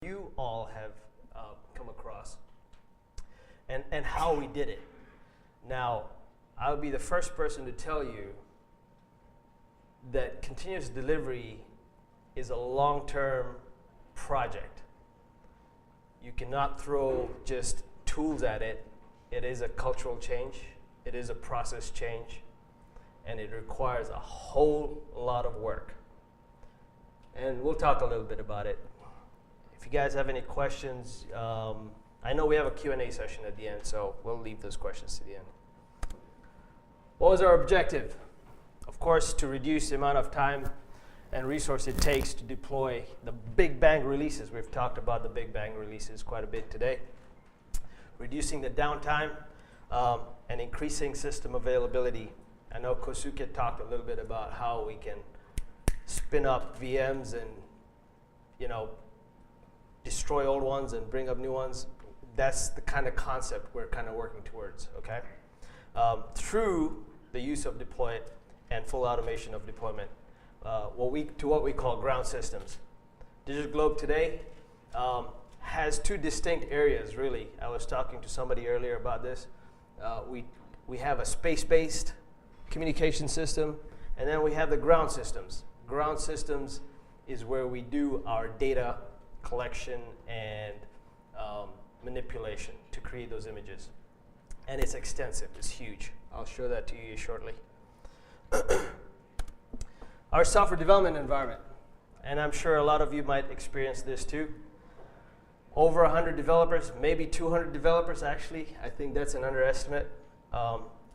you all have come across and how we did it. Now, I'll be the first person to tell you that continuous delivery is a long-term project. You cannot throw just tools at it. It is a cultural change. It is a process change. And it requires a whole lot of work. And we'll talk a little bit about it. If you guys have any questions, I know we have a Q&A session at the end, so we'll leave those questions to the end. What was our objective? Of course, to reduce the amount of time and resource it takes to deploy the Big Bang releases. We've talked about the Big Bang releases quite a bit today. Reducing the downtime and increasing system availability. I know Kosuke talked a little bit about how we can spin up VMs and, destroy old ones and bring up new ones. That's the kind of concept we're kind of working towards, okay? Through the use of deploy and full automation of deployment, what we call ground systems. DigitalGlobe today has two distinct areas, really. I was talking to somebody earlier about this. We have a space-based communication system, and then we have the ground systems. Ground systems is where we do our data collection and manipulation to create those images. And it's extensive, it's huge. I'll show that to you shortly. Our software development environment, and I'm sure a lot of you might experience this too. Over 100 developers, maybe 200 developers actually. I think that's an underestimate.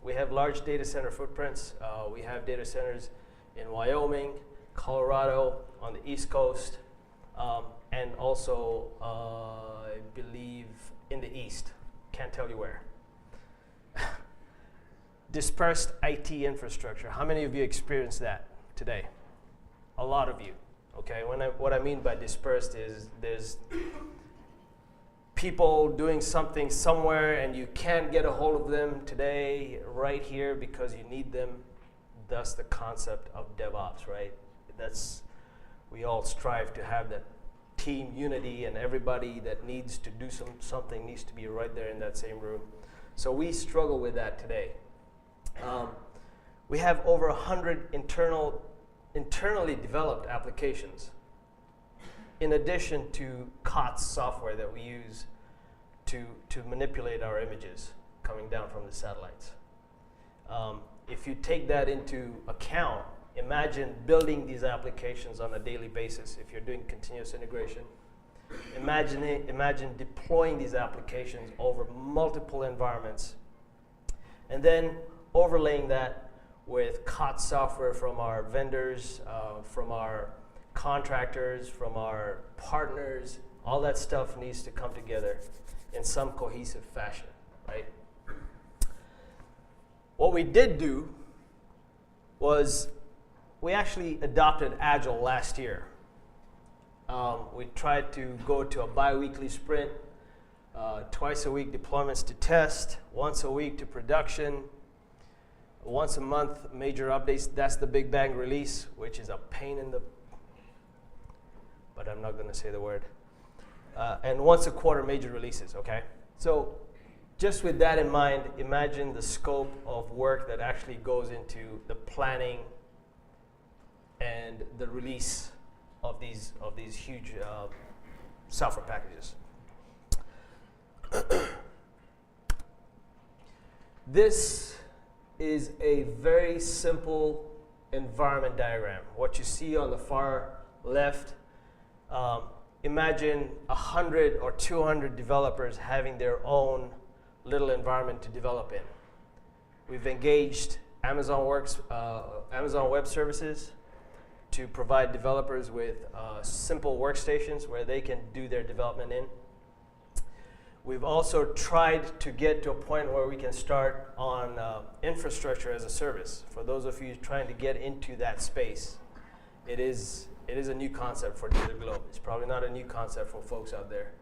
We have large data center footprints. We have data centers in Wyoming, Colorado, on the East Coast, and also, I believe, in the East. Can't tell you where. Dispersed IT infrastructure. How many of you experience that today? A lot of you. Okay. What I mean by dispersed is there's people doing something somewhere and you can't get a hold of them today, right here, because you need them. That's the concept of DevOps, right? We all strive to have that team unity, and everybody that needs to do something needs to be right there in that same room. So we struggle with that today. We have over 100 internally developed applications, in addition to COTS software that we use to manipulate our images coming down from the satellites. If you take that into account, imagine building these applications on a daily basis if you're doing continuous integration. Imagine deploying these applications over multiple environments, and then overlaying that with COTS software from our vendors, from our contractors, from our partners. All that stuff needs to come together in some cohesive fashion, right? What we did do was we actually adopted Agile last year. We tried to go to a bi-weekly sprint, twice a week deployments to test, once a week to production, once a month major updates. That's the Big Bang release, which is a pain in the, but I'm not going to say the word. And once a quarter major releases, okay? So just with that in mind, imagine the scope of work that actually goes into the planning and the release of these huge software packages. This is a very simple environment diagram. What you see on the far left, imagine 100 or 200 developers having their own little environment to develop in. We've engaged Amazon Web Services to provide developers with simple workstations where they can do their development in. We've also tried to get to a point where we can start on infrastructure as a service. For those of you trying to get into that space, it is a new concept for DigitalGlobe. It's probably not a new concept for folks out there.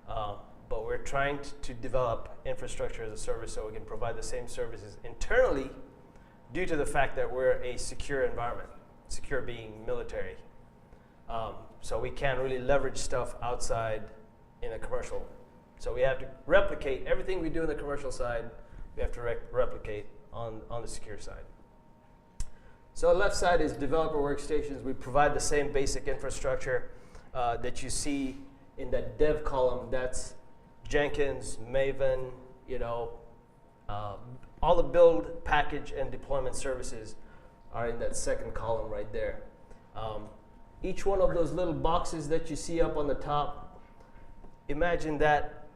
But we're trying to develop infrastructure as a service so we can provide the same services internally due to the fact that we're a secure environment, secure being military. So we can't really leverage stuff outside in a commercial. So we have to replicate everything we do in the commercial side, we have to replicate on the secure side. So the left side is developer workstations. We provide the same basic infrastructure that you see in that dev column. That's Jenkins, Maven, all the build, package, and deployment services are in that second column right there. Each one of those little boxes that you see up on the top, imagine that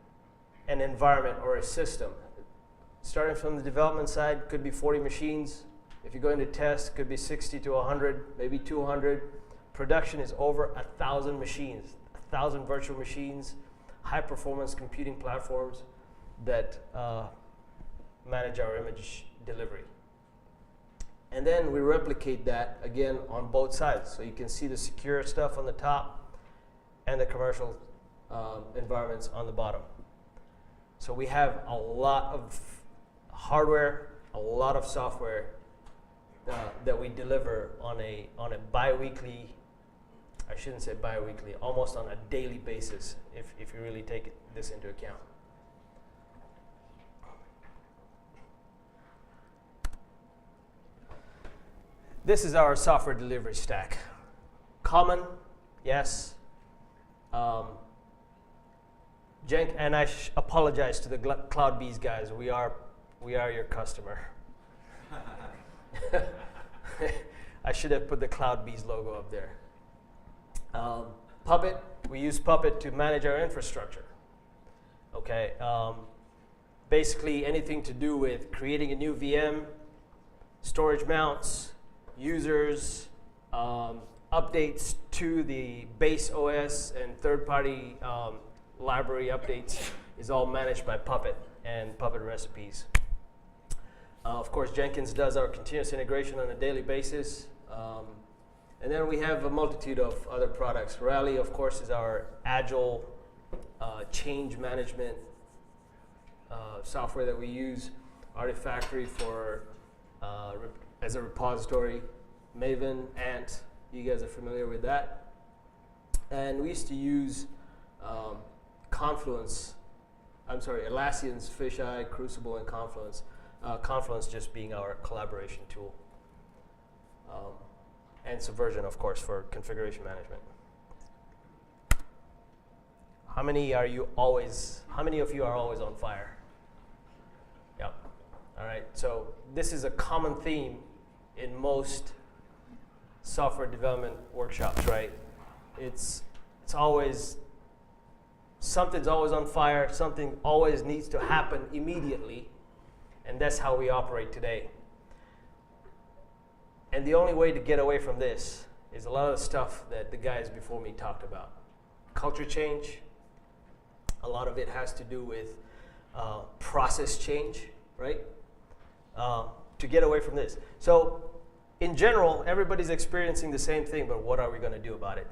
an environment or a system. Starting from the development side, could be 40 machines. If you go into test, could be 60 to 100, maybe 200. Production is over 1,000 machines, 1,000 virtual machines, high-performance computing platforms that manage our image delivery. And then we replicate that again on both sides. So you can see the secure stuff on the top and the commercial environments on the bottom. So we have a lot of hardware, a lot of software that we deliver on a bi-weekly, I shouldn't say bi-weekly, almost on a daily basis if you really take this into account. This is our software delivery stack. Common, yes. And I apologize to the CloudBees guys. We are your customer. I should have put the CloudBees logo up there. Puppet, we use Puppet to manage our infrastructure. Okay. Basically anything to do with creating a new VM, storage mounts, users, updates to the base OS, and third-party library updates is all managed by Puppet and Puppet recipes. Of course, Jenkins does our continuous integration on a daily basis. And then we have a multitude of other products. Rally, of course, is our agile change management software that we use. Artifactory for as a repository. Maven, Ant, you guys are familiar with that. And we used to use Confluence, Atlassian's Fisheye, Crucible, and Confluence. Confluence just being our collaboration tool. And Subversion, of course, for configuration management. How many of you are always on fire? Yep. All right, so this is a common theme in most software development workshops, right? It's always, something's always on fire, something always needs to happen immediately, and that's how we operate today. And the only way to get away from this is a lot of the stuff that the guys before me talked about. Culture change, a lot of it has to do with process change, right? To get away from this. So in general, everybody's experiencing the same thing, but what are we going to do about it?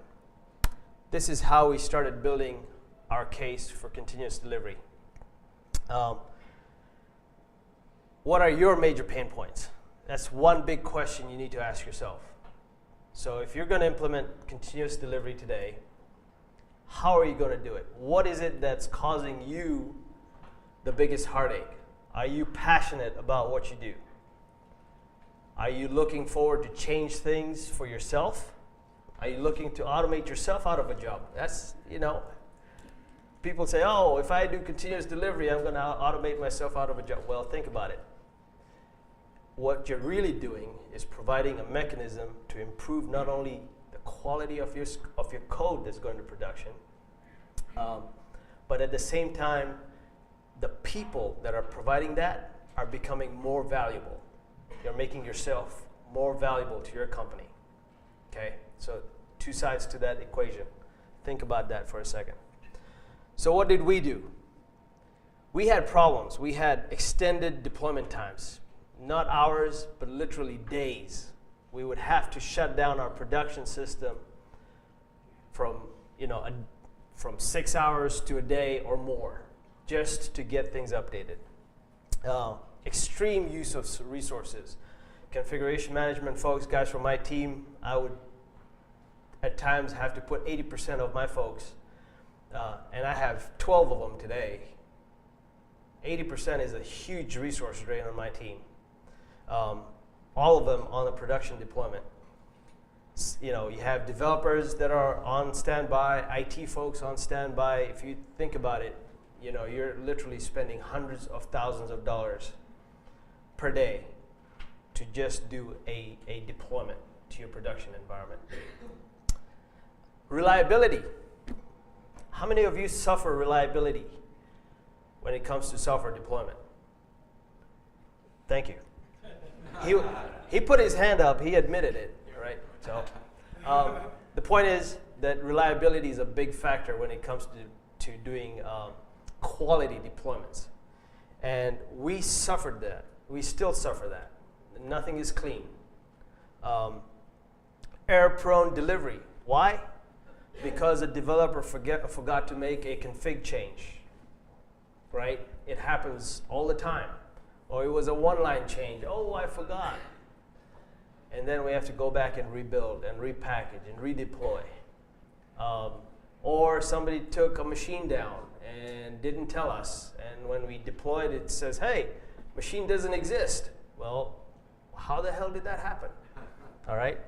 This is how we started building our case for continuous delivery. What are your major pain points? That's one big question you need to ask yourself. So if you're going to implement continuous delivery today, how are you going to do it? What is it that's causing you the biggest heartache? Are you passionate about what you do? Are you looking forward to change things for yourself? Are you looking to automate yourself out of a job? That's, people say, oh, if I do continuous delivery, I'm going to automate myself out of a job. Well, think about it. What you're really doing is providing a mechanism to improve not only the quality of your code that's going to production, but at the same time, the people that are providing that are becoming more valuable. You're making yourself more valuable to your company. Okay, so two sides to that equation. Think about that for a second. So what did we do? We had problems. We had extended deployment times. Not hours, but literally days. We would have to shut down our production system from 6 hours to a day or more just to get things updated. Extreme use of resources. Configuration management folks, guys from my team, at times have to put 80% of my folks, and I have 12 of them today. 80% is a huge resource drain on my team. All of them on the production deployment. You know, you have developers that are on standby, IT folks on standby. If you think about it, you know, you're literally spending hundreds of thousands of dollars per day to just do a deployment to your production environment. Reliability. How many of you suffer reliability when it comes to software deployment? Thank you. He put his hand up, he admitted it, right? So the point is that reliability is a big factor when it comes to doing quality deployments. And we suffered that. We still suffer that. Nothing is clean. Error-prone delivery. Why? Because a developer forgot to make a config change, right? It happens all the time. Or it was a one-line change. Oh, I forgot. And then we have to go back and rebuild and repackage and redeploy. Or somebody took a machine down and didn't tell us. And when we deployed, it says, hey, machine doesn't exist. Well, how the hell did that happen? All right?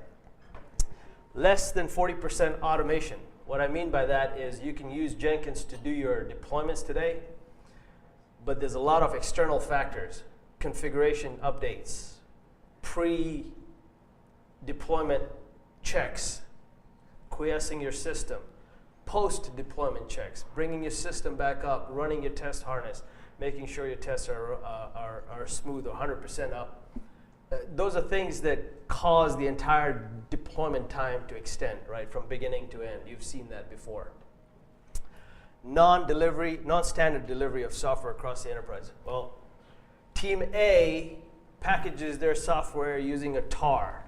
Less than 40% automation. What I mean by that is you can use Jenkins to do your deployments today, but there's a lot of external factors. Configuration updates, pre-deployment checks, quiescing your system, post-deployment checks, bringing your system back up, running your test harness, making sure your tests are smooth or 100% up. Those are things that cause the entire deployment time to extend, right, from beginning to end. You've seen that before. Non-standard delivery of software across the enterprise. Well, Team A packages their software using a TAR,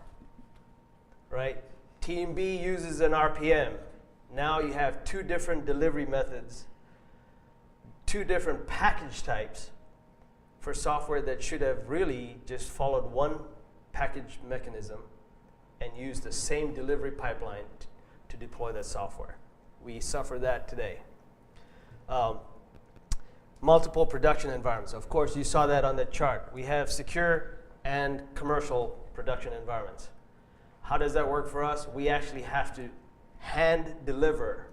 right? Team B uses an RPM. Now you have two different delivery methods, two different package types for software that should have really just followed one package mechanism and used the same delivery pipeline to deploy that software. We suffer that today. Multiple production environments. Of course, you saw that on the chart. We have secure and commercial production environments. How does that work for us? We actually have to hand deliver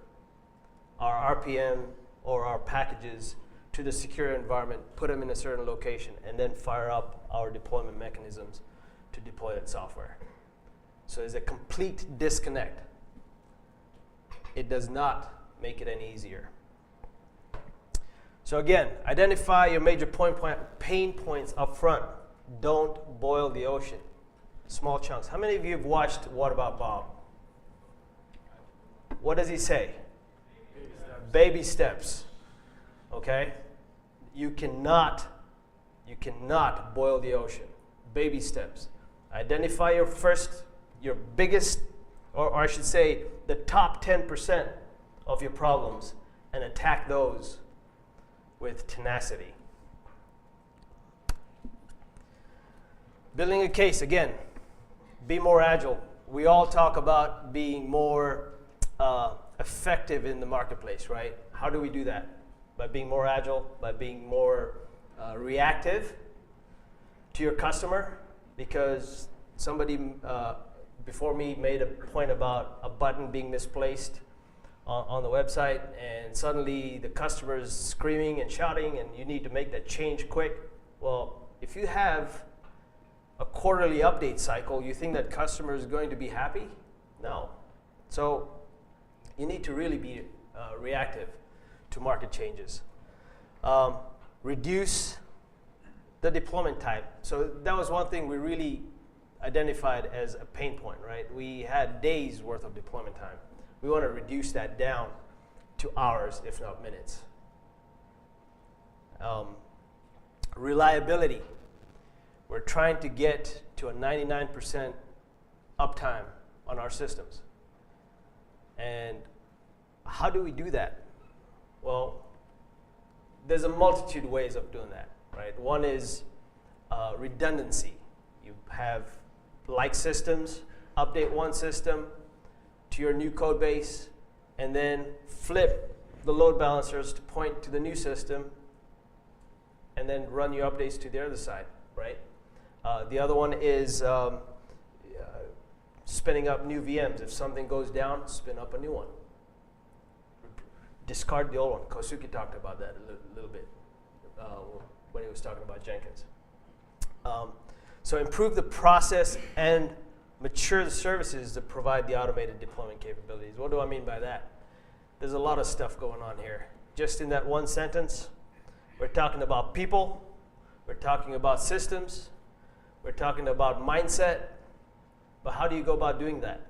our RPM or our packages to the secure environment, put them in a certain location, and then fire up our deployment mechanisms to deploy that software. So there's a complete disconnect. It does not make it any easier. So again, identify your major pain points up front. Don't boil the ocean. Small chunks. How many of you have watched What About Bob? What does he say? Baby steps. Okay? You cannot boil the ocean. Baby steps. Identify your biggest, or I should say, the top 10% of your problems and attack those with tenacity. Building a case, again, be more agile. We all talk about being more effective in the marketplace, right? How do we do that? By being more agile, by being more reactive to your customer, because somebody before me made a point about a button being misplaced on the website, and suddenly the customer is screaming and shouting, and you need to make that change quick. Well, if you have a quarterly update cycle, you think that customer is going to be happy? No. So you need to really be reactive to market changes. Reduce the deployment time. So that was one thing we really identified as a pain point, right? We had days worth of deployment time. We want to reduce that down to hours, if not minutes. Reliability. We're trying to get to a 99% uptime on our systems. And how do we do that? Well, there's a multitude of ways of doing that, right? One is redundancy. You have like systems, update one system to your new code base, and then flip the load balancers to point to the new system, and then run your updates to the other side, right? The other one is spinning up new VMs. If something goes down, spin up a new one. Discard the old one. Kosuke talked about that a little bit when he was talking about Jenkins. So improve the process and mature the services that provide the automated deployment capabilities. What do I mean by that? There's a lot of stuff going on here. Just in that one sentence, we're talking about people, we're talking about systems, we're talking about mindset, but how do you go about doing that?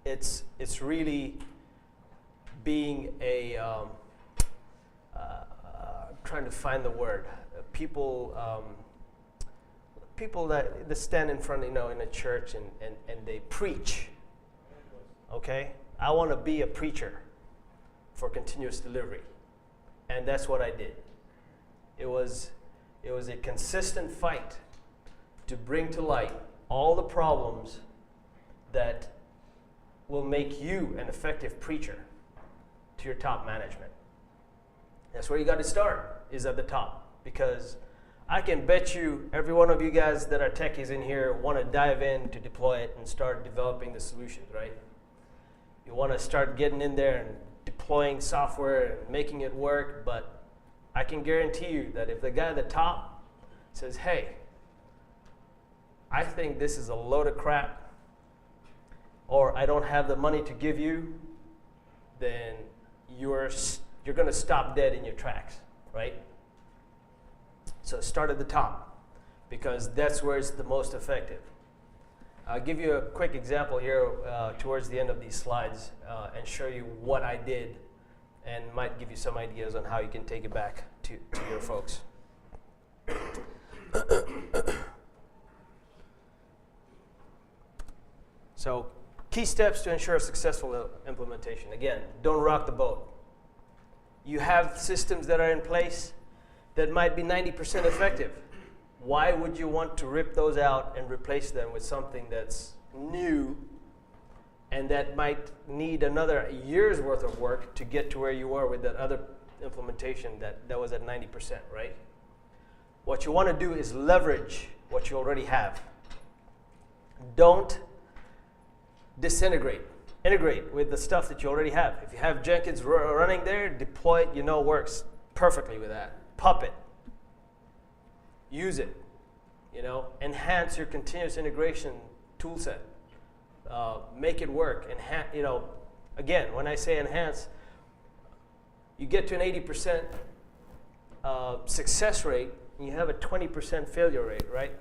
It's really being a, trying to find the word, people that stand in front, in a church and they preach, okay? I want to be a preacher for continuous delivery, and that's what I did. It was a consistent fight to bring to light all the problems that will make you an effective preacher to your top management. That's where you got to start, is at the top, because I can bet you every one of you guys that are techies in here want to dive in to deploy it and start developing the solutions, right? You want to start getting in there and deploying software and making it work, but I can guarantee you that if the guy at the top says, hey, I think this is a load of crap, or I don't have the money to give you, then you're going to stop dead in your tracks, right? So start at the top, because that's where it's the most effective. I'll give you a quick example here towards the end of these slides and show you what I did, and might give you some ideas on how you can take it back to your folks. So, key steps to ensure a successful implementation. Again, don't rock the boat. You have systems that are in place that might be 90% effective. Why would you want to rip those out and replace them with something that's new and that might need another year's worth of work to get to where you are with that other implementation that was at 90%, right? What you want to do is leverage what you already have. Don't disintegrate. Integrate with the stuff that you already have. If you have Jenkins running there, deploy it, works perfectly with that. Puppet. Use it. Enhance your continuous integration tool set. Make it work. Again, when I say enhance, you get to an 80% success rate, and you have a 20% failure rate, right?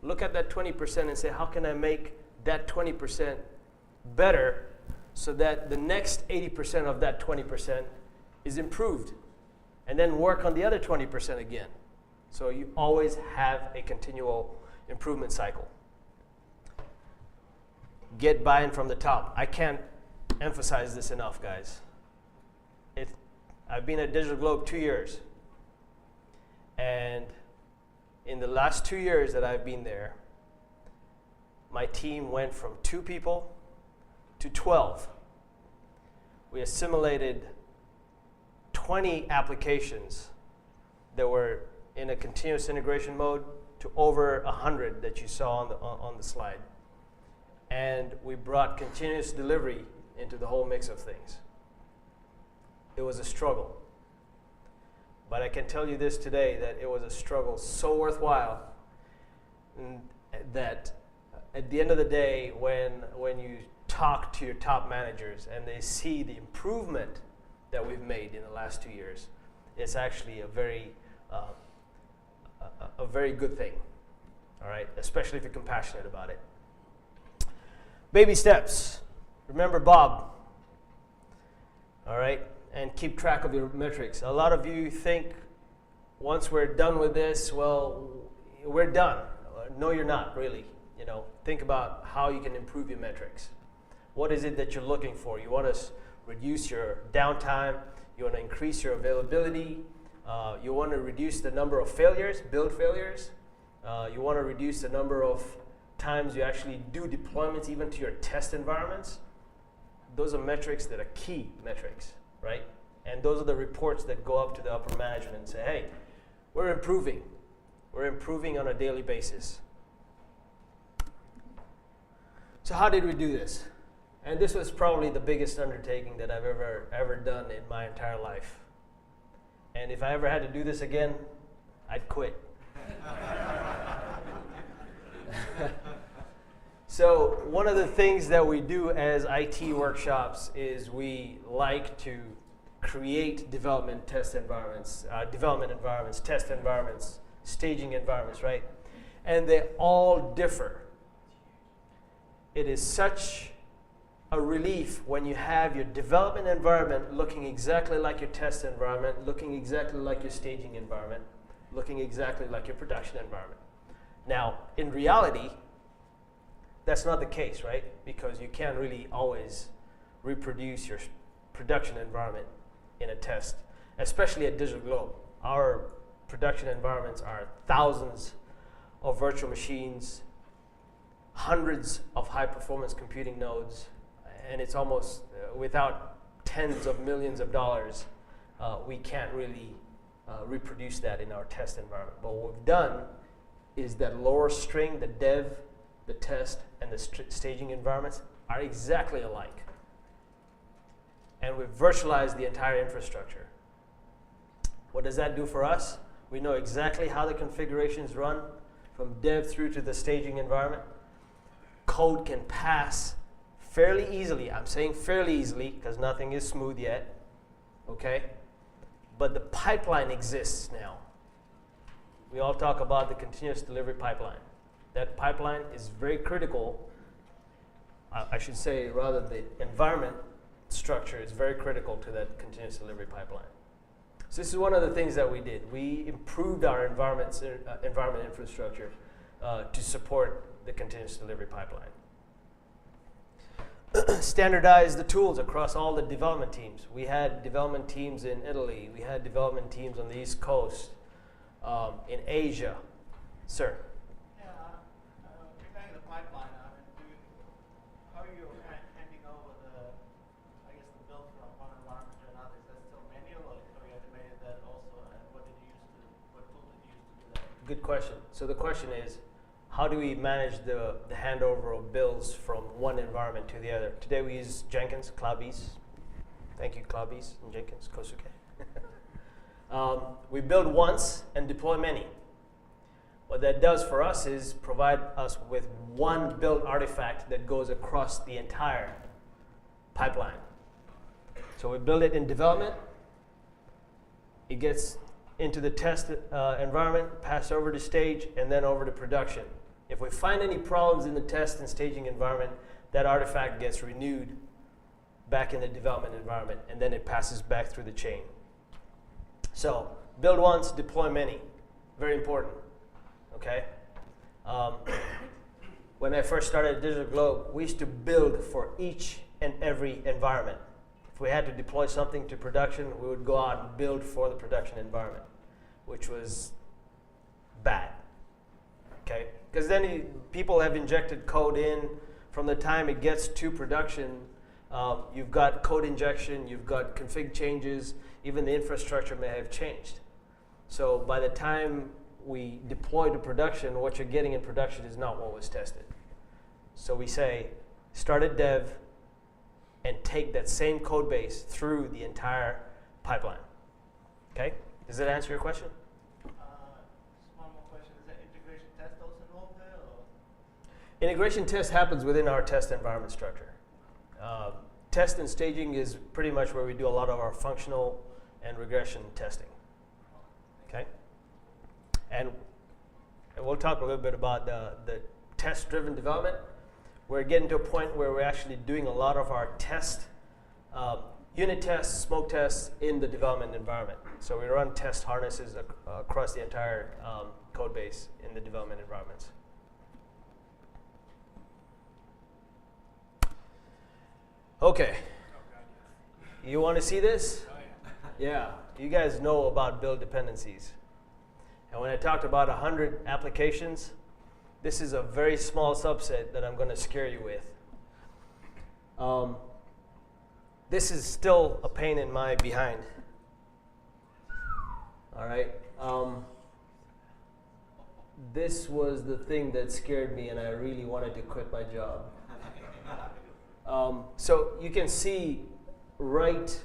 Look at that 20% and say, how can I make that 20% better so that the next 80% of that 20% is improved? And then work on the other 20% again. So you always have a continual improvement cycle. Get buy-in from the top. I can't emphasize this enough, guys. I've been at Digital Globe 2 years. And in the last 2 years that I've been there, my team went from 2 people to 12. We assimilated 20 applications that were in a continuous integration mode to over 100 that you saw on the slide. And we brought continuous delivery into the whole mix of things. It was a struggle. But I can tell you this today, that it was a struggle so worthwhile that at the end of the day, when you talk to your top managers and they see the improvement that we've made in the last 2 years, it's actually a very good thing, all right? Especially if you're compassionate about it. Baby steps. Remember Bob, all right? And keep track of your metrics. A lot of you think once we're done with this, well, we're done. No, you're not, really. Think about how you can improve your metrics. What is it that you're looking for? You want to reduce your downtime. You want to increase your availability. You want to reduce the number of failures, build failures. You want to reduce the number of times you actually do deployments even to your test environments. those are metrics that are key metrics, right? And those are the reports that go up to the upper management and say, hey, we're improving. We're improving on a daily basis. So how did we do this? And this was probably the biggest undertaking that I've ever done in my entire life. And if I ever had to do this again, I'd quit. So one of the things that we do as IT workshops is we like to create development environments, test environments, staging environments, right? And they all differ. It is such a relief when you have your development environment looking exactly like your test environment, looking exactly like your staging environment, looking exactly like your production environment. Now, in reality, that's not the case, right? Because you can't really always reproduce your production environment in a test, especially at Digital Globe. Our production environments are thousands of virtual machines, hundreds of high-performance computing nodes, and it's almost without tens of millions of dollars, we can't really reproduce that in our test environment. But what we've done is that lower string, the dev, the test, and the staging environments are exactly alike. And we've virtualized the entire infrastructure. What does that do for us? We know exactly how the configurations run from dev through to the staging environment. Code can pass fairly easily. I'm saying fairly easily because nothing is smooth yet, okay? But the pipeline exists now. We all talk about the continuous delivery pipeline. That pipeline is very critical. I should say, rather, the environment structure is very critical to that continuous delivery pipeline. So this is one of the things that we did. We improved our environment infrastructure to support the continuous delivery pipeline. Standardized the tools across all the development teams. We had development teams in Italy. We had development teams on the East Coast, in Asia. Sir? Regarding the pipeline, how are you handing over the build from one environment to another? Is that still manual, or have you automated that also? And what tool did you use to do that? Good question. So the question is, how do we manage the handover of builds from one environment to the other? Today we use Jenkins, CloudBees. Thank you, CloudBees and Jenkins, Kosuke. We build once and deploy many. What that does for us is provide us with one build artifact that goes across the entire pipeline. So we build it in development. It gets into the test environment, passed over to stage, and then over to production. If we find any problems in the test and staging environment, that artifact gets renewed back in the development environment, and then it passes back through the chain. So build once, deploy many. Very important. Okay? When I first started at Digital Globe, we used to build for each and every environment. If we had to deploy something to production, we would go out and build for the production environment, which was bad. Okay? Because then people have injected code in. From the time it gets to production, you've got code injection, you've got config changes, even the infrastructure may have changed. So by the time we deploy to production, what you're getting in production is not what was tested. So we say, start at dev and take that same code base through the entire pipeline. Okay? Does that answer your question? Just one more question. Is that integration test also involved there? Or? Integration test happens within our test environment structure. Test and staging is pretty much where we do a lot of our functional and regression testing. Okay? And we'll talk a little bit about the test-driven development. We're getting to a point where we're actually doing a lot of our unit tests, smoke tests in the development environment. So we run test harnesses across the entire code base in the development environments. Okay. You want to see this? Yeah. You guys know about build dependencies. And when I talked about 100 applications, this is a very small subset that I'm going to scare you with. This is still a pain in my behind. All right. This was the thing that scared me, and I really wanted to quit my job. So you can see right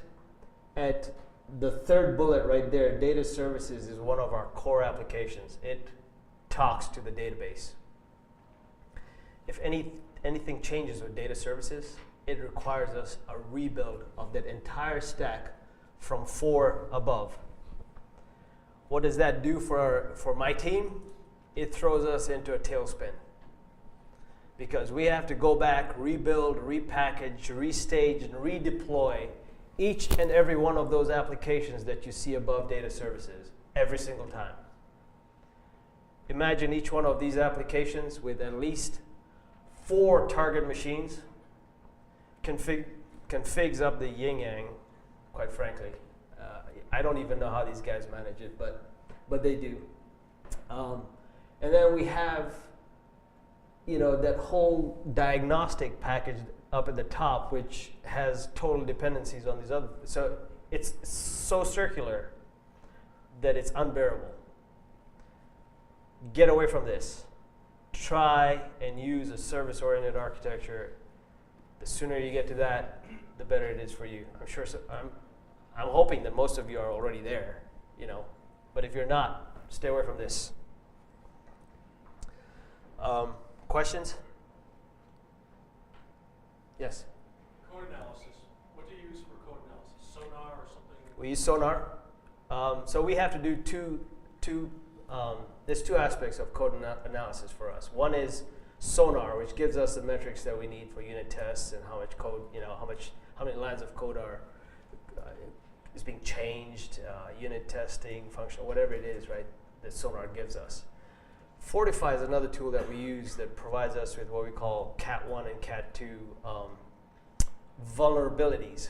at the third bullet right there, data services is one of our core applications. It talks to the database. If anything changes with data services, it requires us a rebuild of that entire stack from 4 above. What does that do for my team? It throws us into a tailspin. Because we have to go back, rebuild, repackage, restage, and redeploy each and every one of those applications that you see above data services every single time. Imagine each one of these applications with at least 4 target machines. Configs up the yin-yang, quite frankly. I don't even know how these guys manage it, but they do. And then we have, that whole diagnostic package up at the top, which has total dependencies on these other. So it's so circular that it's unbearable. Get away from this. Try and use a service-oriented architecture. The sooner you get to that, the better it is for you. I'm sure. I'm hoping that most of you are already there, But if you're not, stay away from this. Questions? Yes. Code analysis. What do you use for code analysis? Sonar or something? We use Sonar. So we have to do there's 2 aspects of code analysis for us. One is Sonar, which gives us the metrics that we need for unit tests and how much code, how many lines of code is being changed, unit testing, functional, whatever it is, right, that Sonar gives us. Fortify is another tool that we use that provides us with what we call Cat 1 and Cat 2 vulnerabilities.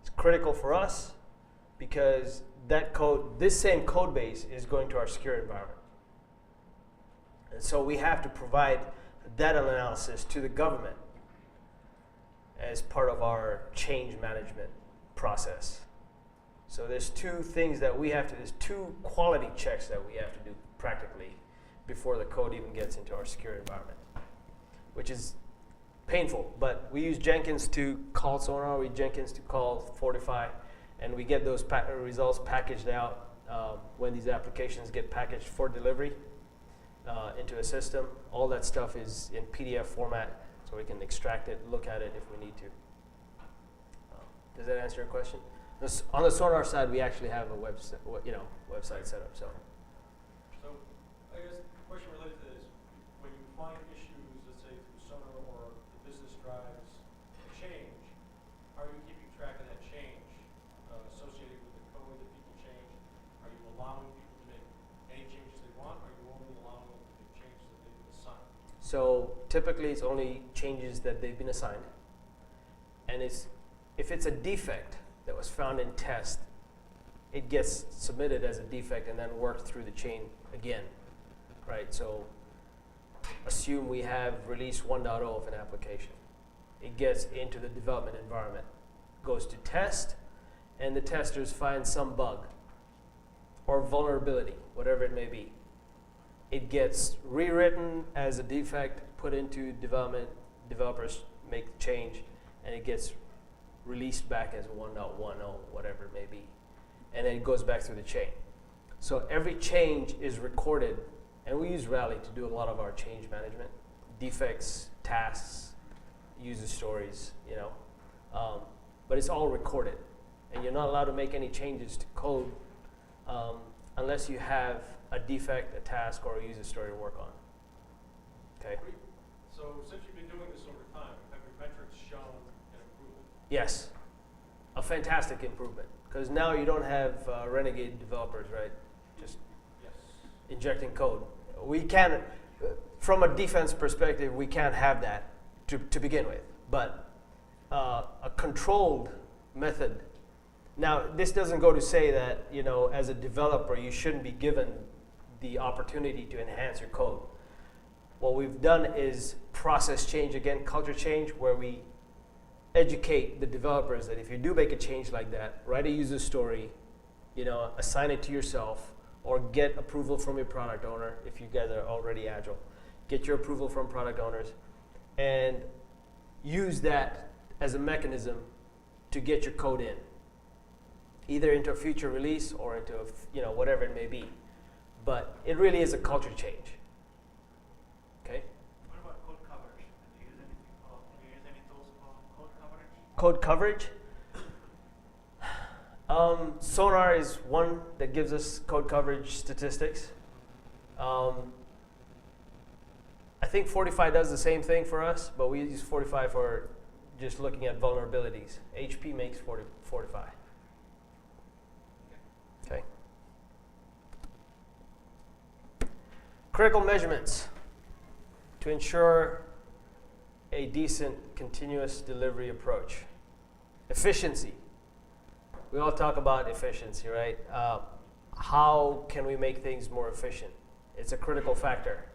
It's critical for us because this same code base is going to our secure environment. And so we have to provide data analysis to the government as part of our change management process. So there's 2 things that there's 2 quality checks that we have to do practically before the code even gets into our secure environment, which is painful. But we use Jenkins to call Sonar, we use Jenkins to call Fortify, and we get those results packaged out when these applications get packaged for delivery into a system. All that stuff is in PDF format, so we can extract it, look at it if we need to. Does that answer your question? On the Sonar side, we actually have a website set up. So I guess the question related to this, when you find issues, let's say through Sonar or the business drives change, how are you keeping track of that change associated with the code that people change? Are you allowing people to make any changes they want, or are you only allowing them to make changes that they've been assigned? So typically it's only changes that they've been assigned. And if it's a defect that was found in test, it gets submitted as a defect and then worked through the chain again, right? So assume we have release 1.0 of an application. It gets into the development environment, goes to test, and the testers find some bug or vulnerability, whatever it may be. It gets rewritten as a defect, put into development, developers make the change, and it gets released back as 1.10, whatever it may be. And then it goes back through the chain. So every change is recorded, and we use Rally to do a lot of our change management, defects, tasks, user stories, but it's all recorded. And you're not allowed to make any changes to code unless you have a defect, a task, or a user story to work on. Okay? So since you've been doing this over time, have your metrics shown an improvement? Yes, a fantastic improvement. Because now you don't have renegade developers, right? Just injecting code. We can't, from a defense perspective, we can't have that to begin with. But a controlled method. Now, this doesn't go to say that, as a developer, you shouldn't be given the opportunity to enhance your code. What we've done is process change, again, culture change, where we educate the developers that if you do make a change like that, write a user story, assign it to yourself, or get approval from your product owner if you guys are already agile. Get your approval from product owners and use that as a mechanism to get your code in, either into a future release or into whatever it may be. But it really is a culture change. Okay? What about code coverage? Do you use any tools for code coverage? Code coverage. Sonar is one that gives us code coverage statistics. I think Fortify does the same thing for us, but we use Fortify for just looking at vulnerabilities. HP makes Fortify. Okay. Critical measurements to ensure a decent continuous delivery approach. Efficiency. We all talk about efficiency, right? How can we make things more efficient? It's a critical factor.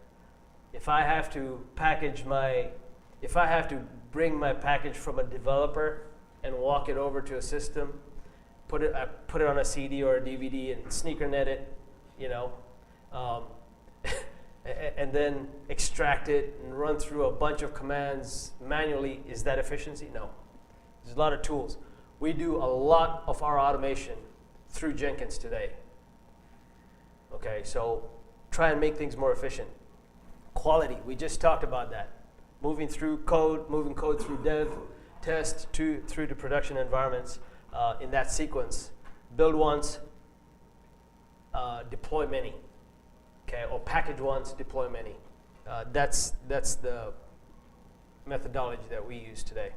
If I have to bring my package from a developer and walk it over to a system, put it on a CD or a DVD and sneaker net it, and then extract it and run through a bunch of commands manually, is that efficiency? No. There's a lot of tools. We do a lot of our automation through Jenkins today. Okay, so try and make things more efficient. Quality, we just talked about that. Moving code through dev, test, through to production environments in that sequence. Build once, deploy many. Okay, or package once, deploy many. That's the methodology that we use today.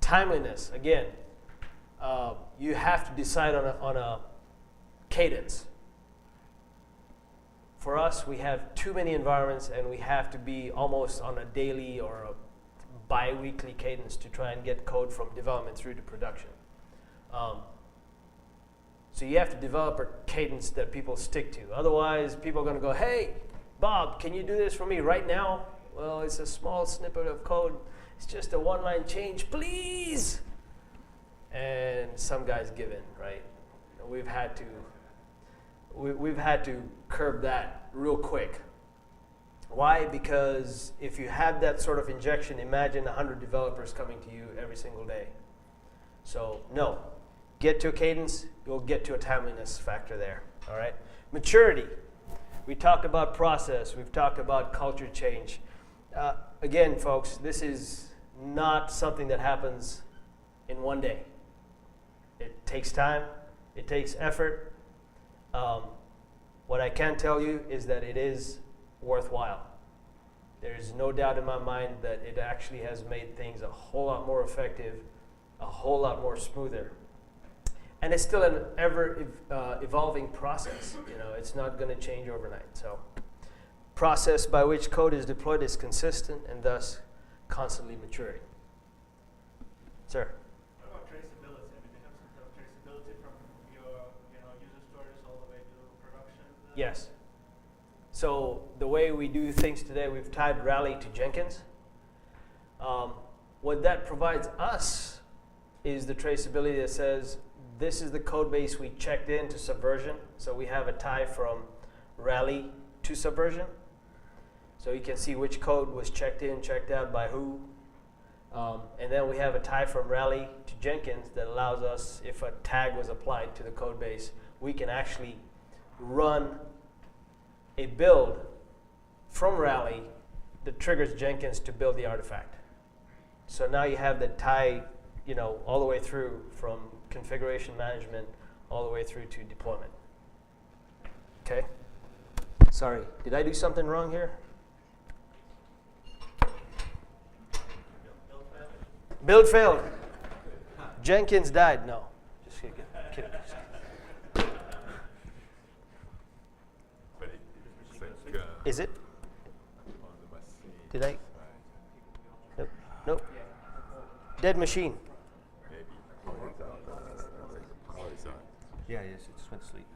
Timeliness, again, you have to decide on a cadence. For us, we have too many environments and we have to be almost on a daily or a bi-weekly cadence to try and get code from development through to production. So you have to develop a cadence that people stick to. Otherwise, people are going to go, hey, Bob, can you do this for me right now? Well, it's a small snippet of code. It's just a one-line change, please. And some guys give in, right? We've had to curb that real quick. Why? Because if you have that sort of injection, imagine 100 developers coming to you every single day. So no, get to a cadence, you'll get to a timeliness factor there, all right? Maturity. We talked about process, we've talked about culture change. Again, folks, this is not something that happens in one day. It takes time, it takes effort. What I can tell you is that it is worthwhile. There's no doubt in my mind that it actually has made things a whole lot more effective, a whole lot more smoother. And it's still an ever evolving process. It's not going to change overnight. So, process by which code is deployed is consistent and thus constantly maturing. Sir. What about traceability? I mean, they have some sort of traceability from your user stories all the way to production. Yes. So the way we do things today, we've tied Rally to Jenkins. What that provides us is the traceability that says this is the code base we checked in to Subversion. So we have a tie from Rally to Subversion. So you can see which code was checked in, checked out by who. And then we have a tie from Rally to Jenkins that allows us, if a tag was applied to the code base, we can actually run a build from Rally that triggers Jenkins to build the artifact. So now you have the tie, all the way through from configuration management all the way through to deployment. Okay? Sorry, did I do something wrong here? Build failed. Jenkins died. No, just kidding. Is it? Did I? Nope. Nope. Dead machine. Yeah, yes, it just went to sleep.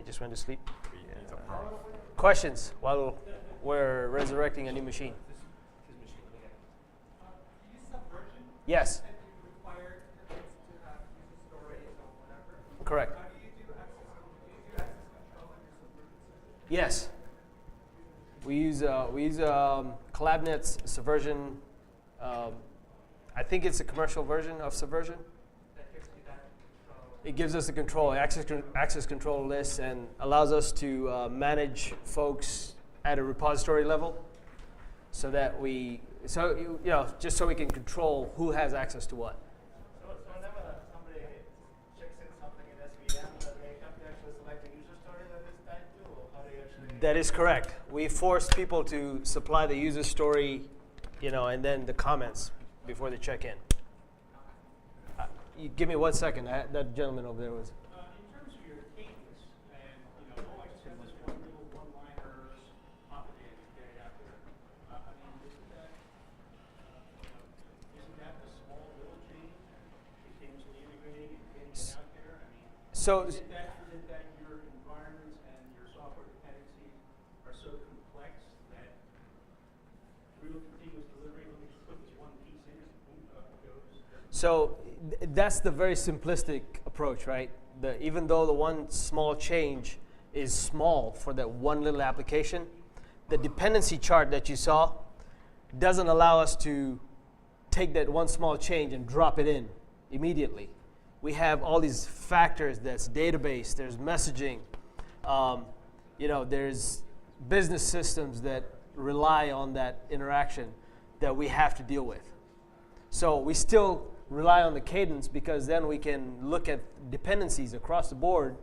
It just went to sleep. Questions while we're resurrecting a new machine? Yes. Correct. Yes. We use CollabNet's Subversion. I think it's a commercial version of Subversion. It gives us the control, access control list, and allows us to manage folks at a repository level, so that just so we can control who has access to what. So whenever somebody checks in something in SVM, then they have to actually select the user story that it's tied to, or how do you actually? That is correct. We force people to supply the user story, and then the comments before they check in. You give me 1 second. That gentleman over there was. In terms of your cadence, and I just have this one little one-liner propagated day out there. I mean, isn't that the small little change continuously integrating and getting it out there? I mean, So, isn't that your environments and your software dependencies are so complex that real continuous delivery, let me just put this one piece in, boom, up it goes. so that's the very simplistic approach, right? Even though the one small change is small for that one little application, the dependency chart that you saw doesn't allow us to take that one small change and drop it in immediately. We have all these factors. That's database, there's messaging, there's business systems that rely on that interaction that we have to deal with. So we still rely on the cadence, because then we can look at dependencies across the board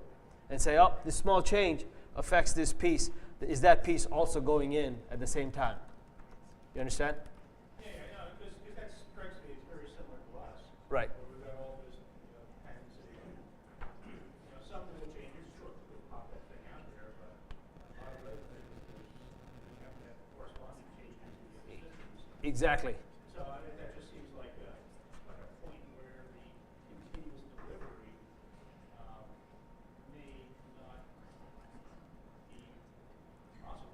and say, oh, this small change affects this piece. Is that piece also going in at the same time? You understand? Yeah, because that strikes me as very similar to us. Right. Where we've got all this dependency. Some little changes, sure, we pop that thing out there, but a lot of other things, you have to have corresponding changes to the other systems. Exactly. So I think that just seems like a point where the continuous delivery may not be possible.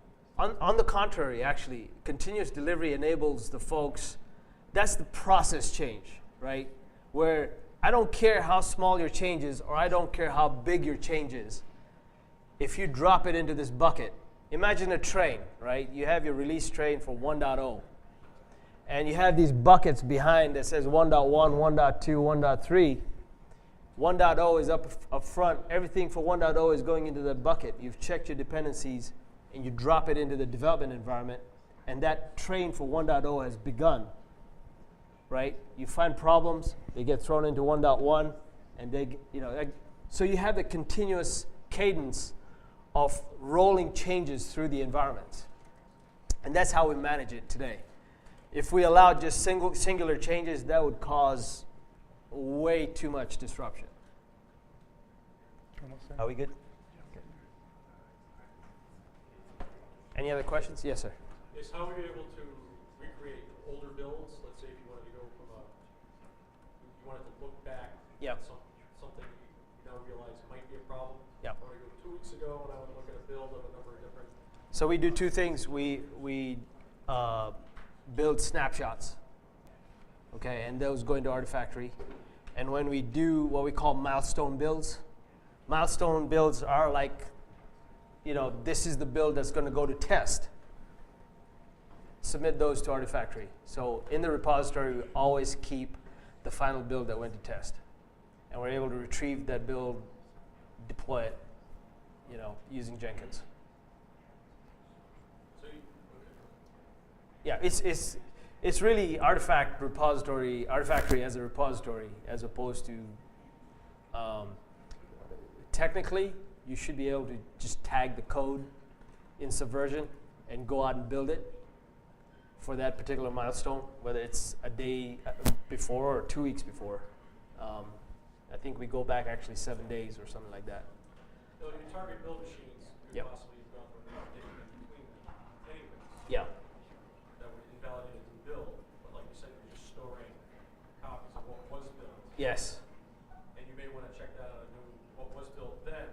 On the contrary, actually, continuous delivery enables the folks, that's the process change, right? Where I don't care how small your change is, or I don't care how big your change is. If you drop it into this bucket, imagine a train, right? You have your release train for 1.0. And you have these buckets behind that says 1.1, 1.2, 1.3. 1.0 is up front. Everything for 1.0 is going into that bucket. You've checked your dependencies, and you drop it into the development environment, and that train for 1.0 has begun, right? You find problems, they get thrown into 1.1, and so you have the continuous cadence of rolling changes through the environment. And that's how we manage it today. If we allowed just singular changes, that would cause way too much disruption. Are we good? Okay. Any other questions? Yes, sir. Is how are you able to recreate older builds? Let's say if you wanted to go from you wanted to look back Yep. at something you now realize might be a problem. Yep. I want to go 2 weeks ago and I want to look at a build of a number of different. So we do two things. We build snapshots, okay, and those go into Artifactory. And when we do what we call milestone builds are like, this is the build that's going to go to test. Submit those to Artifactory. So in the repository, we always keep the final build that went to test. And we're able to retrieve that build, deploy it, using Jenkins. So okay. Yeah, it's really Artifactory as a repository, as opposed to technically you should be able to just tag the code in Subversion and go out and build it for that particular milestone, whether it's a day before or 2 weeks before. I think we go back actually 7 days or something like that. So your target build machines, you Yep. possibly have gone through an update in between them anyways. Yeah. That would invalidate it to build, but like you said, you're just storing copies of what was built. Yes. And you may want to check that on a new, what was built then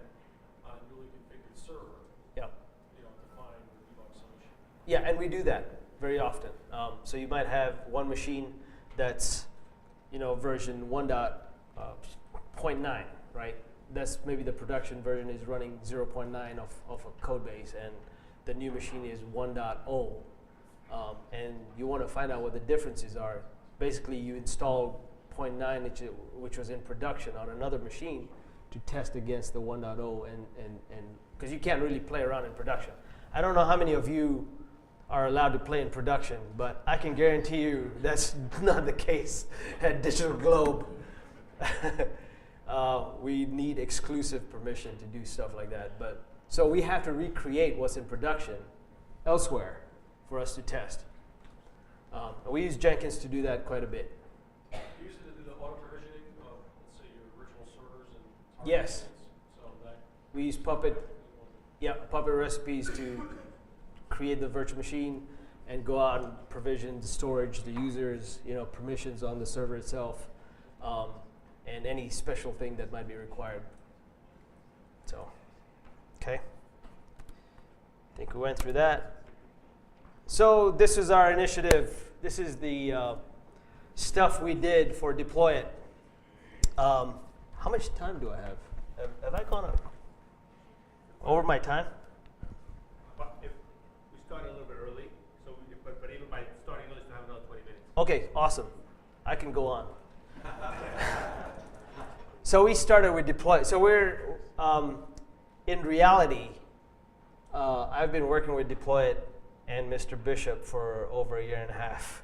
on a newly configured server, Yeah. to find or debug some issue. Yeah, and we do that very often. So you might have one machine that's, version 1.9, right? that's maybe the production version is running 0.9 of a code base, and the new machine is 1.0. And you want to find out what the differences are. Basically, you install 0.9, which was in production on another machine, to test against the 1.0, and because you can't really play around in production. I don't know how many of you are allowed to play in production, but I can guarantee you that's not the case at Digital Globe. We need exclusive permission to do stuff like that. But so we have to recreate what's in production elsewhere for us to test. We use Jenkins to do that quite a bit. You use it to do the auto provisioning of, let's say, your virtual servers and target Yes. instances? So that We use Puppet, Puppet recipes to create the virtual machine and go out and provision the storage, the users, permissions on the server itself, and any special thing that might be required. So, okay. I think we went through that. So this is our initiative. This is the stuff we did for Deploy It. How much time do I have? Have I gone over my time? But if we started a little bit early, so we could, but even by starting early, still have another 20 minutes. Okay, awesome. I can go on. So we started with Deploy. So we're, in reality, I've been working with Deploy It and Mr. Bishop for over a year and a half.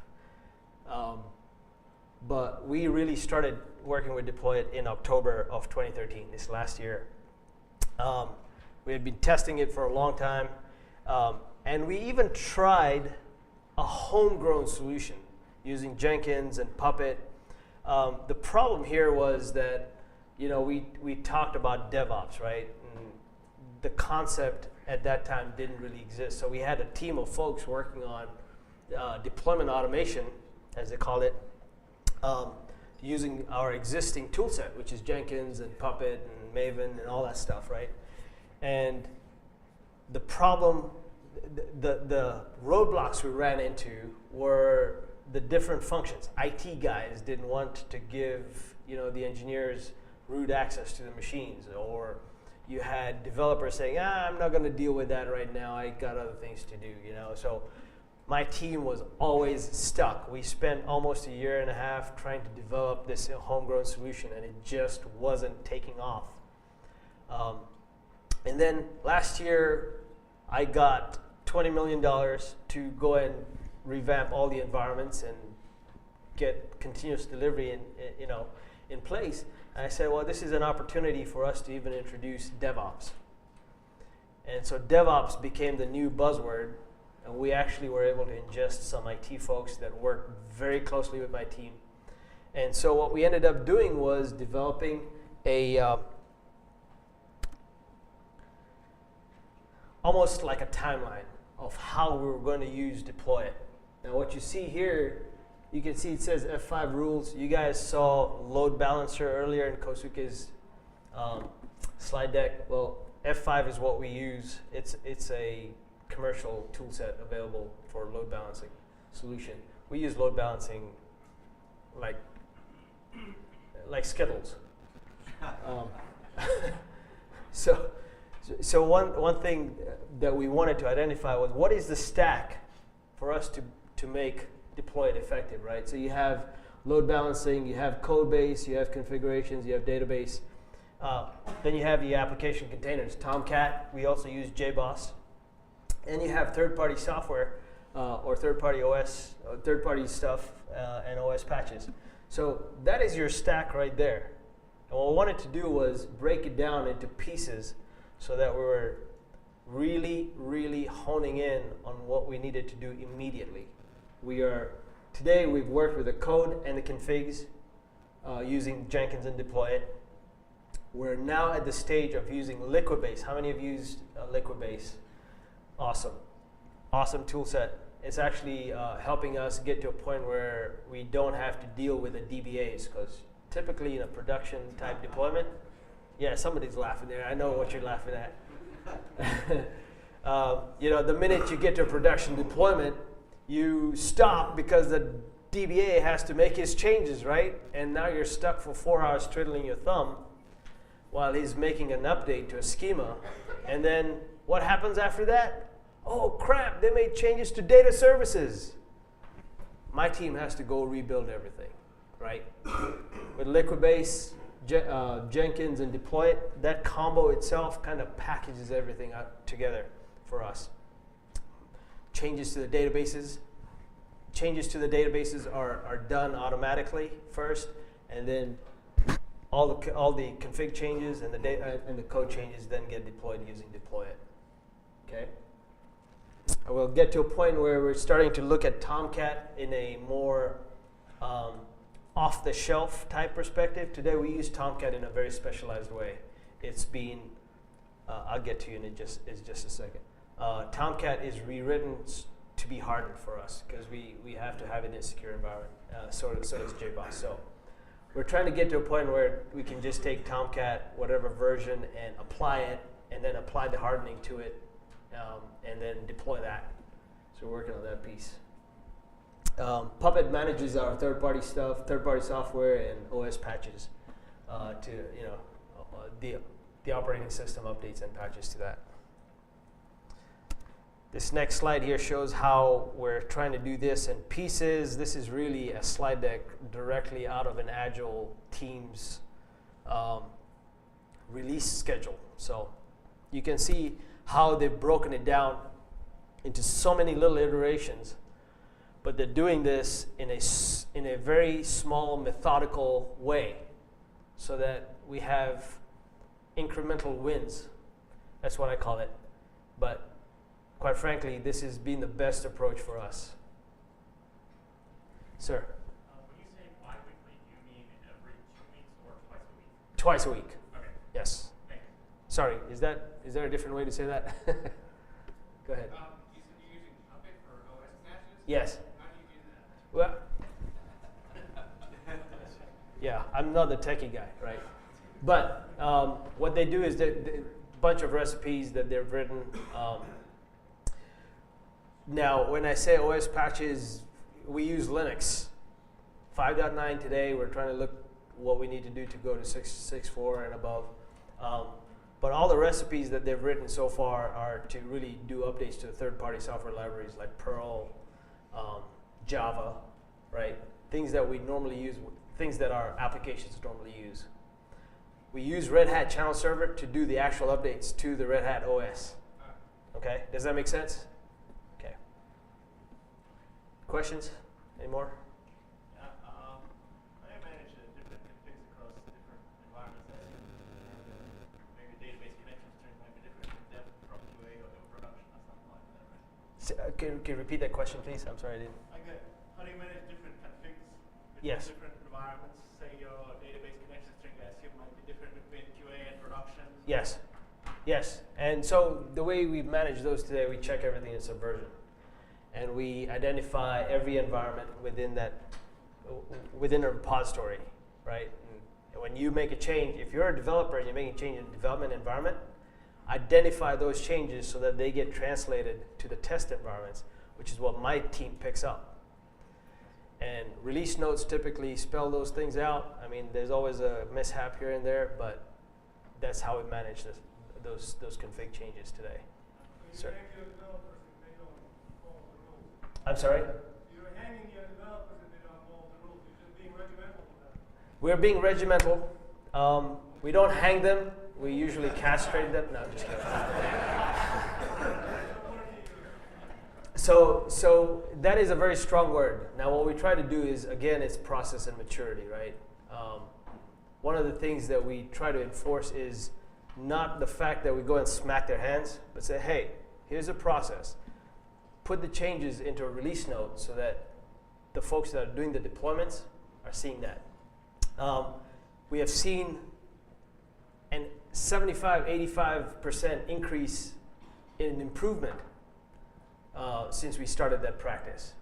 But we really started working with Deploy It in October of 2013, this last year. We had been testing it for a long time, and we even tried a homegrown solution using Jenkins and Puppet. The problem here was that, we talked about DevOps, right? And the concept at that time didn't really exist. So we had a team of folks working on deployment automation, as they call it, using our existing tool set, which is Jenkins and Puppet and Maven and all that stuff, right? And the problem, the roadblocks we ran into were the different functions. IT guys didn't want to give, the engineers root access to the machines, or you had developers saying, I'm not going to deal with that right now. I got other things to do, So my team was always stuck. We spent almost a year and a half trying to develop this homegrown solution, and it just wasn't taking off. And then last year, I got $20 million to go and revamp all the environments and get continuous delivery in place. And I said, well, this is an opportunity for us to even introduce DevOps. And so DevOps became the new buzzword, and we actually were able to ingest some IT folks that worked very closely with my team. And so what we ended up doing was developing a almost like a timeline of how we were going to use Deploy It. Now what you see here, you can see it says F5 rules. You guys saw load balancer earlier in Kosuke's slide deck. Well, F5 is what we use. It's a commercial tool set available for load balancing solution. We use load balancing like Skittles. So one thing that we wanted to identify was what is the stack for us to make Deploy It effective, right? So you have load balancing, you have code base, you have configurations, you have database. Then you have the application containers. Tomcat, we also use JBoss. And you have third-party software or third-party OS, third-party stuff and OS patches. So that is your stack right there. And what we wanted to do was break it down into pieces so that we were really, really honing in on what we needed to do immediately. Today we've worked with the code and the configs using Jenkins and Deploy It. We're now at the stage of using Liquibase. How many have used Liquibase? Awesome tool set. It's actually helping us get to a point where we don't have to deal with the DBAs, because typically in a production type deployment, yeah, somebody's laughing there. I know what you're laughing at. The minute you get to a production deployment, you stop because the DBA has to make his changes, right? And now you're stuck for 4 hours twiddling your thumb while he's making an update to a schema. And then what happens after that? Oh crap, they made changes to data services. My team has to go rebuild everything, right? With Liquibase, Jenkins, and deploy it, that combo itself kind of packages everything up together for us. Changes to the databases are done automatically first, and then all the config changes and the data and the code changes then get deployed using deploy it. Okay. We'll get to a point where we're starting to look at Tomcat in a more off-the-shelf type perspective. Today we use Tomcat in a very specialized way. It's been, I'll get to you in just a second. Tomcat is rewritten to be hardened for us because we have to have it in a secure environment. So does JBoss. So we're trying to get to a point where we can just take Tomcat, whatever version, and apply it, and then apply the hardening to it, and then deploy that. So we're working on that piece. Puppet manages our third-party stuff, third-party software, and OS patches to the operating system updates and patches to that. This next slide here shows how we're trying to do this in pieces. This is really a slide deck directly out of an Agile team's release schedule. So you can see how they've broken it down into so many little iterations, but they're doing this in a very small, methodical way so that we have incremental wins. That's what I call it. But quite frankly, this has been the best approach for us. Sir? When you say bi-weekly, do you mean every 2 weeks or twice a week? Twice a week. Okay, Yes. thank you. Sorry, is there a different way to say that? Go ahead. You said you're using Puppet for OS patches? Yes. How do you do that? Well, yeah, I'm not the techie guy, right? But what they do is a bunch of recipes that they've written. Now, when I say OS patches, we use Linux. 5.9 today, we're trying to look what we need to do to go to 6.4 and above. But all the recipes that they've written so far are to really do updates to third-party software libraries like Perl, Java, right? Things that we normally use, things that our applications normally use. We use Red Hat Channel Server to do the actual updates to the Red Hat OS. Okay, does that make sense? Okay. Questions? Any more? Yeah, how do you manage different configs across different environments? Maybe database connection strings might be different from dev from QA or production or something like that, right? Can you repeat that question, please? I'm sorry, I didn't. Okay, how do you manage different configs between Yes. different environments? Say your database connection string, I assume, might be different between QA and production. Yes. Yes. And so the way we manage those today, we check everything in Subversion. And we identify every environment within a repository, right? And when you make a change, if you're a developer and you're making a change in the development environment, identify those changes so that they get translated to the test environments, which is what my team picks up. And release notes typically spell those things out. I mean, there's always a mishap here and there, but that's how we manage those config changes today. Sir. I'm sorry? You're hanging your developers if they don't follow the rules. You're just being regimental with them. We're being regimental. We don't hang them. We usually castrate them. No, I'm just kidding. So that is a very strong word. Now, what we try to do is, again, it's process and maturity, right? One of the things that we try to enforce is not the fact that we go and smack their hands, but say, hey, here's a process. Put the changes into a release note so that the folks that are doing the deployments are seeing that. We have seen an 75-85% increase in improvement since we started that practice.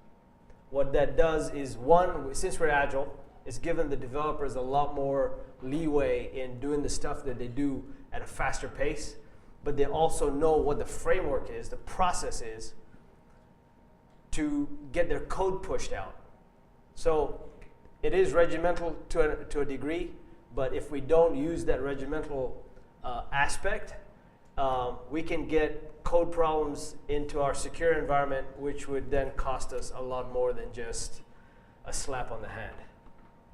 What that does is, one, since we're agile, it's given the developers a lot more leeway in doing the stuff that they do at a faster pace, but they also know what the framework is, the process is, to get their code pushed out. So it is regimental to a degree, But if we don't use that regimental aspect, we can get code problems into our secure environment, which would then cost us a lot more than just a slap on the hand.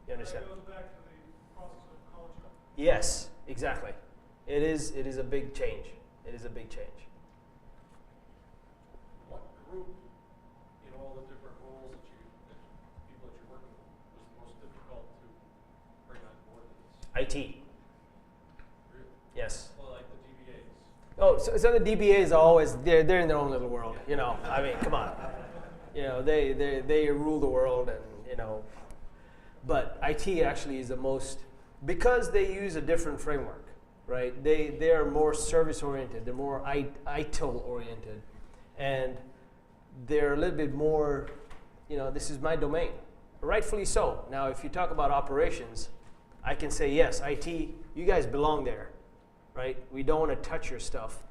You understand? That goes back to the process of college. Yes, exactly. It is a big change. It is a big change. What group in all the different roles that people that you're working with was the most difficult to bring on board to this? IT. Really? Yes. Well, like the DBAs. Oh, so the DBAs are always they're in their own little world. You know, I mean, come on. You know, they rule the world, and you know. But IT actually is the most, because they use a different framework, right? They are more service oriented. They're more ITIL oriented, and they're a little bit more, you know, this is my domain, rightfully so. Now, if you talk about operations, I can say yes, IT, you guys belong there, right? We don't want to touch your stuff,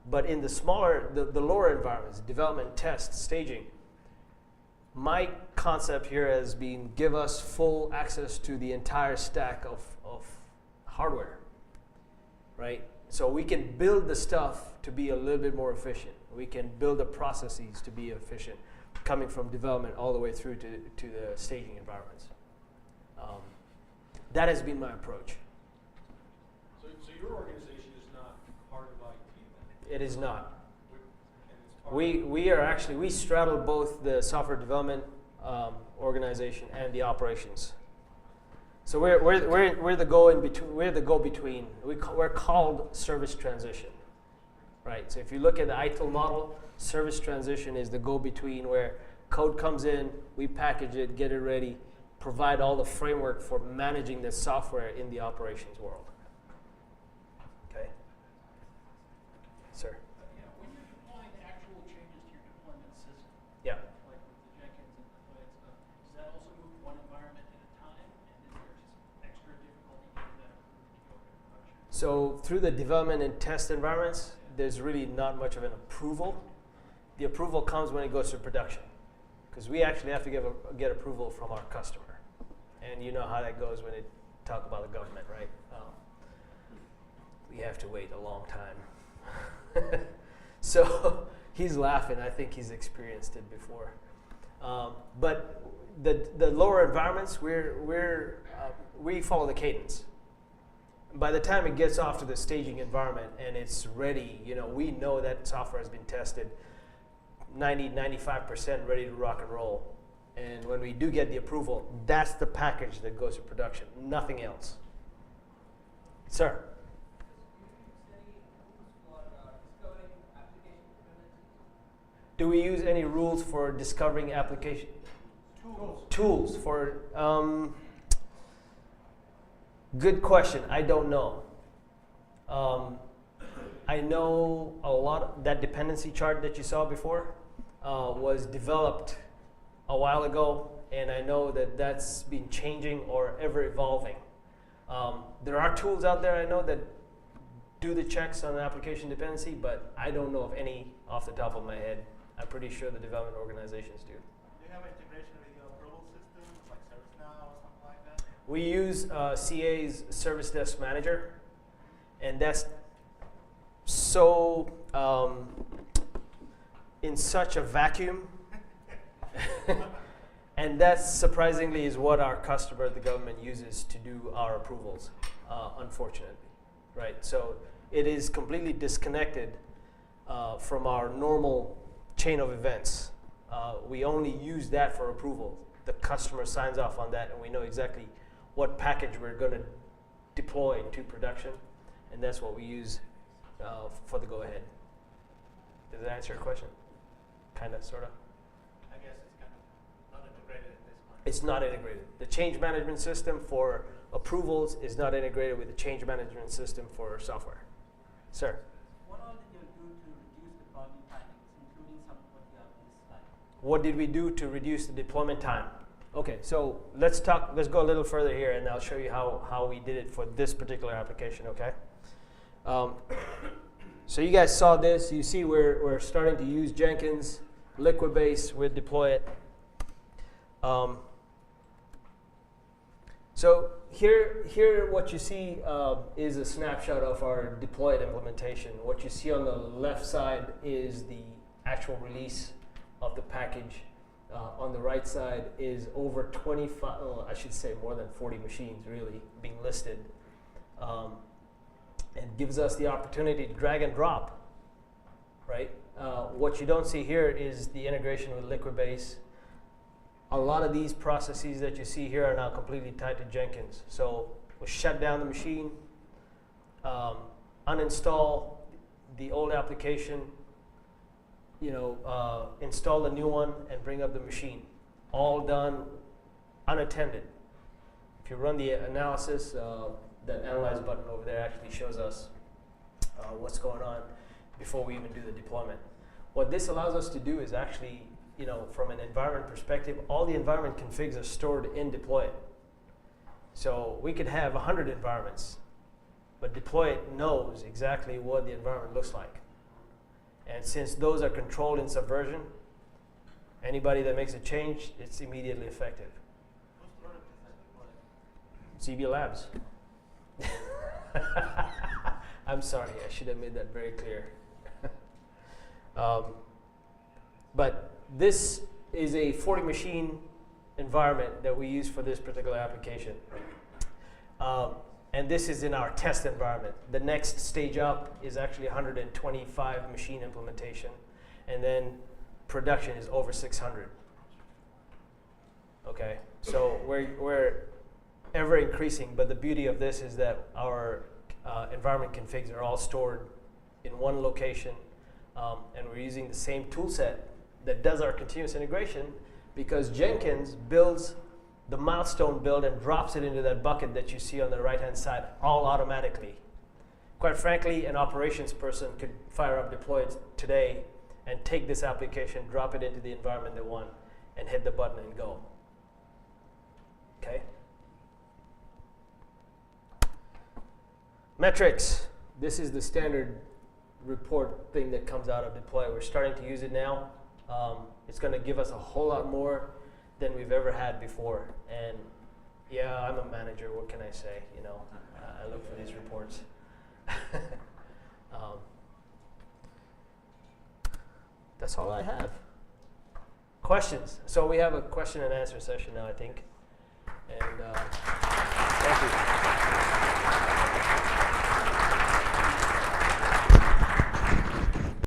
but in the smaller, the lower environments, development, test, staging. My concept here has been give us full access to the entire stack of hardware, right? So we can build the stuff to be a little bit more efficient. We can build the processes to be efficient, coming from development all the way through to the staging environments. That has been my approach. So your organization is not part of IT then? It is not. And it's part We are actually, we straddle both the software development organization and the operations. So we're the go in between. We're the go between. We're called service transition, right? So if you look at the ITIL model, service transition is the go between, where code comes in, we package it, get it ready, provide all the framework for managing the software in the operations world. Okay, sir. Yeah, when you're deploying actual changes to your deployment system, Yeah. like with the Jenkins and deployed stuff, does that also move one environment at a time? And is there just extra difficulty getting that approved to go into production? So through the development and test environments, there's really not much of an approval. The approval comes when it goes to production, because we actually have to get approval from our customer. And you know how that goes when they talk about the government, right? We have to wait a long time. So he's laughing. I think he's experienced it before. But the lower environments, we follow the cadence. By the time it gets off to the staging environment and it's ready, you know, we know that software has been tested 90-95% ready to rock and roll. And when we do get the approval, that's the package that goes to production, nothing else. Sir? Do we use any rules for discovering application? Tools for, good question. I don't know. I know a lot of that dependency chart that you saw before was developed a while ago, and I know that that's been changing or ever evolving. There are tools out there I know that do the checks on the application dependency, but I don't know of any off the top of my head. I'm pretty sure the development organizations do. Do you have integration with your approval system, like ServiceNow or something like that? We use CA's Service Desk Manager, and that's so in such a vacuum. And that surprisingly is what our customer, the government, uses to do our approvals, unfortunately, right? So it is completely disconnected from our normal chain of events. We only use that for approval. The customer signs off on that, and we know exactly what package we're going to deploy to production, and that's what we use for the go-ahead. Does that answer your question? Kind of, sort of? I guess it's kind of not integrated at this point. It's not integrated. The change management system for approvals is not integrated with the change management system for software. Sir? What all did you do to reduce deployment time, including some of what you have in this slide? What did we do to reduce the deployment time? Okay, so let's go a little further here, and I'll show you how we did it for this particular application, okay? So you guys saw this. You see we're starting to use Jenkins, Liquibase, we'll deploy it. So here what you see is a snapshot of our deployed implementation. What you see on the left side is the actual release of the package. On the right side is over 25, I should say more than 40 machines really being listed. And gives us the opportunity to drag and drop, right? What you don't see here is the integration with Liquibase. A lot of these processes that you see here are now completely tied to Jenkins. So we'll shut down the machine, uninstall the old application, install the new one, and bring up the machine. All done unattended. If you run the analysis, that analyze button over there actually shows us what's going on before we even do the deployment. What this allows us to do is actually, from an environment perspective, all the environment configs are stored in Deploy It. So we could have 100 environments, but Deploy It knows exactly what the environment looks like. And since those are controlled in Subversion, anybody that makes a change, it's immediately effective. Whose product is that deployed? CB Labs. I'm sorry, I should have made that very clear. But this is a 40 machine environment that we use for this particular application. And this is in our test environment. The next stage up is actually 125 machine implementation, and then production is over 600. Okay, so we're ever increasing, but the beauty of this is that our environment configs are all stored in one location, and we're using the same tool set that does our continuous integration, because Jenkins builds the milestone build and drops it into that bucket that you see on the right-hand side all automatically. Quite frankly, an operations person could fire up Deploy It today and take this application, drop it into the environment they want, and hit the button and go. Okay? Metrics. This is the standard report thing that comes out of Deploy. We're starting to use it now. It's going to give us a whole lot more than we've ever had before. And yeah, I'm a manager. What can I say? I look for these reports. That's all I have. Questions? So we have a question and answer session now, I think. And thank you.